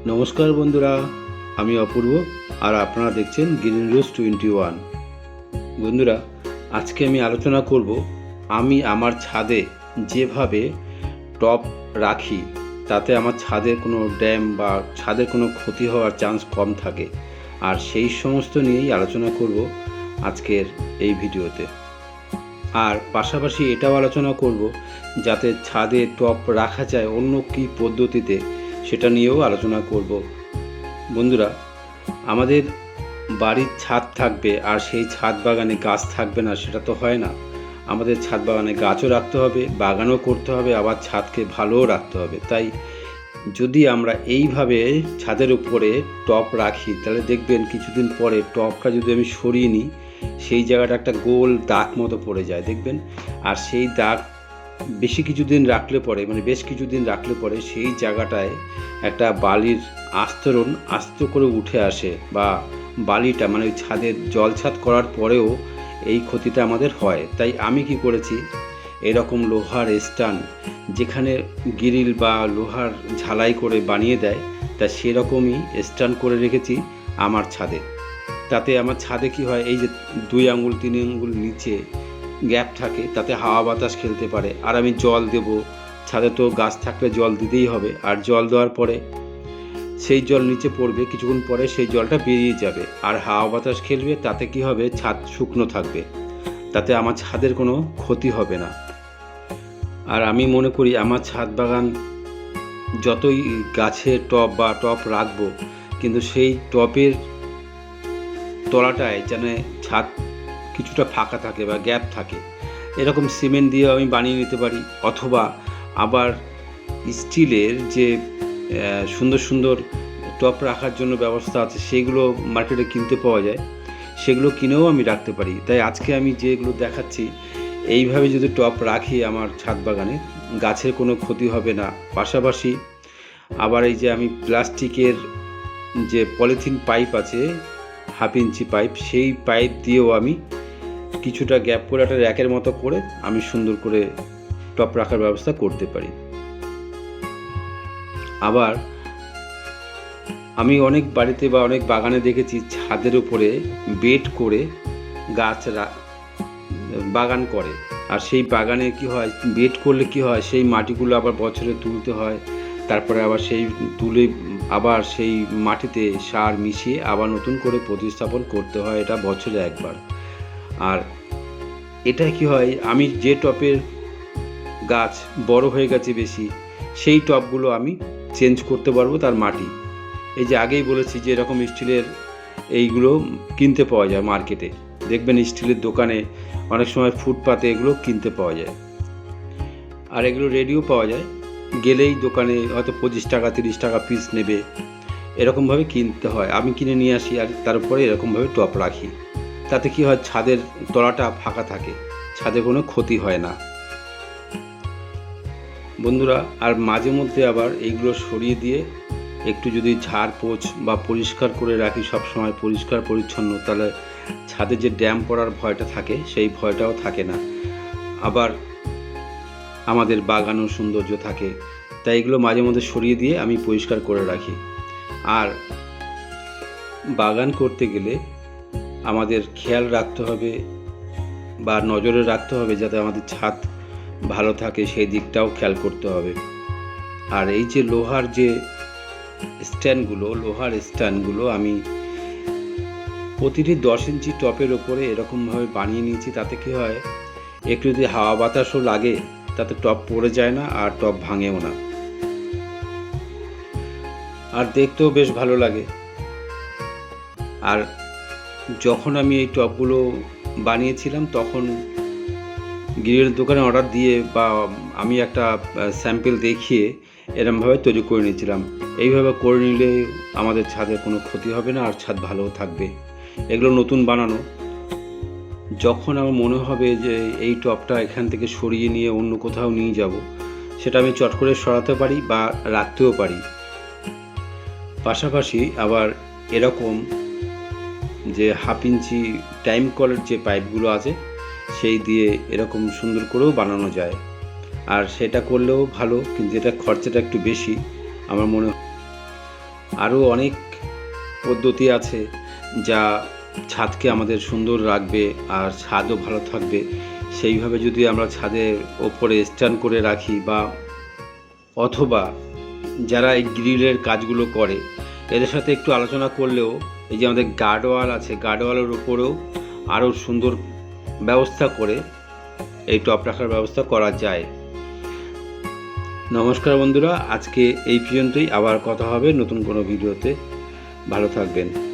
নমস্কার বন্ধুরা, আমি অপূর্ব আর আপনারা দেখছেন গ্রিন রোজ 21। বন্ধুরা, আজকে আমি আলোচনা করব আমি আমার ছাদে যেভাবে টব রাখি তাতে আমার ছাদের কোনো ড্যাম বা ছাদের কোনো ক্ষতি হওয়ার চান্স কম থাকে, আর সেই সমস্ত নিয়েই আলোচনা করব আজকের এই ভিডিওতে। আর পাশাপাশি এটাও আলোচনা করব যাতে ছাদে টব রাখা যায় অন্য কী পদ্ধতিতে, সেটা নিয়েও আলোচনা করব। বন্ধুরা, আমাদের বাড়ির ছাদ থাকবে আর সেই ছাদ বাগানে গাছ থাকবে না, সেটা তো হয় না। আমাদের ছাদ বাগানে গাছও রাখতে হবে, বাগানও করতে হবে, আবার ছাদকে ভালোও রাখতে হবে। তাই যদি আমরা এইভাবে ছাদের উপরে টব রাখি তাহলে দেখবেন কিছুদিন পরে টবটা যদি আমি সরিয়ে নিই, সেই জায়গাটা একটা গোল দাগ মতো পড়ে যায় দেখবেন। আর সেই দাগ বেশ কিছুদিন রাখলে পরে সেই জায়গাটায় একটা বালির আস্তরণ আস্ত করে উঠে আসে, বা বালিটা মানে ওই ছাদের জলছাদ করার পরেও এই ক্ষতিটা আমাদের হয়। তাই আমি কি করেছি, এরকম লোহার স্ট্যান্ড যেখানে গ্রিল বা লোহার ঝালাই করে বানিয়ে দেয়, তা সেরকমই স্ট্যান্ড করে রেখেছি আমার ছাদে। তাতে আমার ছাদে কি হয়, এই যে 2 আঙুল 3 আঙুল নিচে গ্যাপ থাকে, তাতে হাওয়া বাতাস খেলতে পারে। আর আমি জল দেব, ছাদে তো গাছ থাকলে জল দিতেই হবে, আর জল দেওয়ার পরে সেই জল নিচে পড়বে, কিছুক্ষণ পরে সেই জলটা বেরিয়ে যাবে আর হাওয়া বাতাস খেলবে। তাতে কি হবে, ছাদ শুকনো থাকবে, তাতে আমার ছাদের কোনো ক্ষতি হবে না। আর আমি মনে করি আমার ছাদ বাগান যতই গাছের টব বা টব রাখবো, কিন্তু সেই টবের তলাটায় যেন ছাদ কিছুটা ফাঁকা থাকে বা গ্যাপ থাকে, এরকম সিমেন্ট দিয়ে আমি বানিয়ে নিতে পারি। অথবা আবার স্টিলের যে সুন্দর সুন্দর টব রাখার জন্য ব্যবস্থা আছে, সেগুলো মার্কেটে কিনতে পাওয়া যায়, সেগুলো কিনেও আমি রাখতে পারি। তাই আজকে আমি যেগুলো দেখাচ্ছি, এইভাবে যদি টব রাখি আমার ছাদ বাগানে, গাছের কোনো ক্ষতি হবে না। পাশাপাশি আবার এই যে আমি প্লাস্টিকের যে পলিথিন পাইপ আছে, 1/2 ইঞ্চি পাইপ, সেই পাইপ দিয়েও আমি কিছুটা গ্যাপ করে একটা র্যাকের মতো করে আমি সুন্দর করে টব রাখার ব্যবস্থা করতে পারি। আবার আমি অনেক বাড়িতে বা অনেক বাগানে দেখেছি ছাদের উপরে বেড করে গাছ বাগান করে। আর সেই বাগানে কি হয়, বেড করলে কি হয়, সেই মাটিগুলো আবার বছরে তুলতে হয়, তারপরে আবার সেই তুলে আবার সেই মাটিতে সার মিশিয়ে আবার নতুন করে প্রতিস্থাপন করতে হয়, এটা বছরে একবার। আর এটা কি হয়, আমি যে টবের গাছ বড় হয়ে গেছে বেশি, সেই টবগুলো আমি চেঞ্জ করতে পারবো তার মাটি। এই যে আগেই বলেছি যে এরকম স্টিলের এইগুলো কিনতে পাওয়া যায় মার্কেটে, দেখবেন স্টিলের দোকানে অনেক সময় ফুটপাতে এগুলো কিনতে পাওয়া যায়। আর এগুলো রেডিও পাওয়া যায়, গেলেই দোকানে হয়তো 25 টাকা 30 টাকা পিস নেবে, এরকমভাবে কিনতে হয়। আমি কিনে নিয়ে আসি আর তার উপরে এরকমভাবে টব রাখি। তাতে কি হয়, ছাদের তলাটা ফাঁকা থাকে, ছাদে কোনো ক্ষতি হয় না বন্ধুরা। আর মাঝে মধ্যে আবার এইগুলো সরিয়ে দিয়ে একটু যদি ঝাড় পোছ বা পরিষ্কার করে রাখি, সবসময় পরিষ্কার পরিচ্ছন্ন, তাহলে ছাদে যে ড্যাম পড়ার ভয়টা থাকে, সেই ভয়টাও থাকে না। আবার আমাদের বাগানও সৌন্দর্য থাকে। তাই এগুলো মাঝে মধ্যে সরিয়ে দিয়ে আমি পরিষ্কার করে রাখি। আর বাগান করতে গেলে আমাদের খেয়াল রাখতে হবে বা নজরে রাখতে হবে যাতে আমাদের ছাদ ভালো থাকে, সেই দিকটাও খেয়াল করতে হবে। আর এই যে লোহার স্ট্যান্ডগুলো আমি প্রতিটি 10 ইঞ্চি টপের ওপরে এরকমভাবে বানিয়ে নিয়েছি। তাতে কি হয়, একটু যদি হাওয়া বাতাসও লাগে তাতে টপ পড়ে যায় না আর টপ ভাঙেও না, আর দেখতেও বেশ ভালো লাগে। আর যখন আমি এই টপগুলো বানিয়েছিলাম, তখন গ্রিলের দোকানে অর্ডার দিয়ে বা আমি একটা স্যাম্পল দেখিয়ে এরমভাবে তৈরি করে নিয়েছিলাম। এইভাবে করে নিলে আমাদের ছাদের কোনো ক্ষতি হবে না আর ছাদ ভালোও থাকবে। এগুলো নতুন বানানো। যখন আমার মনে হবে যে এই টবটা এখান থেকে সরিয়ে নিয়ে অন্য কোথাও নিয়ে যাব, সেটা আমি চট করে সরাতে পারি বা রাখতেও পারি। পাশাপাশি আবার এরকম যে 1/2 ইঞ্চি টাইম কলের যে পাইপগুলো আছে, সেই দিয়ে এরকম সুন্দর করেও বানানো যায়। আর সেটা করলেও ভালো, কিন্তু এটা খরচাটা একটু বেশি আমার মনে হয়। আরও অনেক পদ্ধতি আছে যা ছাদকে আমাদের সুন্দর রাখবে আর ছাদও ভালো থাকবে। সেইভাবে যদি আমরা ছাদের ওপরে স্ট্যান্ড করে রাখি বা অথবা যারা এই গ্রিলের কাজগুলো করে এদের সাথে একটু আলোচনা করলেও এই যে আমাদের গার্ডওয়াল আছে, গার্ডওয়ালের উপরেও আরও সুন্দর ব্যবস্থা করে এই টব রাখার ব্যবস্থা করা যায়। নমস্কার বন্ধুরা, আজকে এই পর্যন্তই। আবার কথা হবে নতুন কোনো ভিডিওতে। ভালো থাকবেন।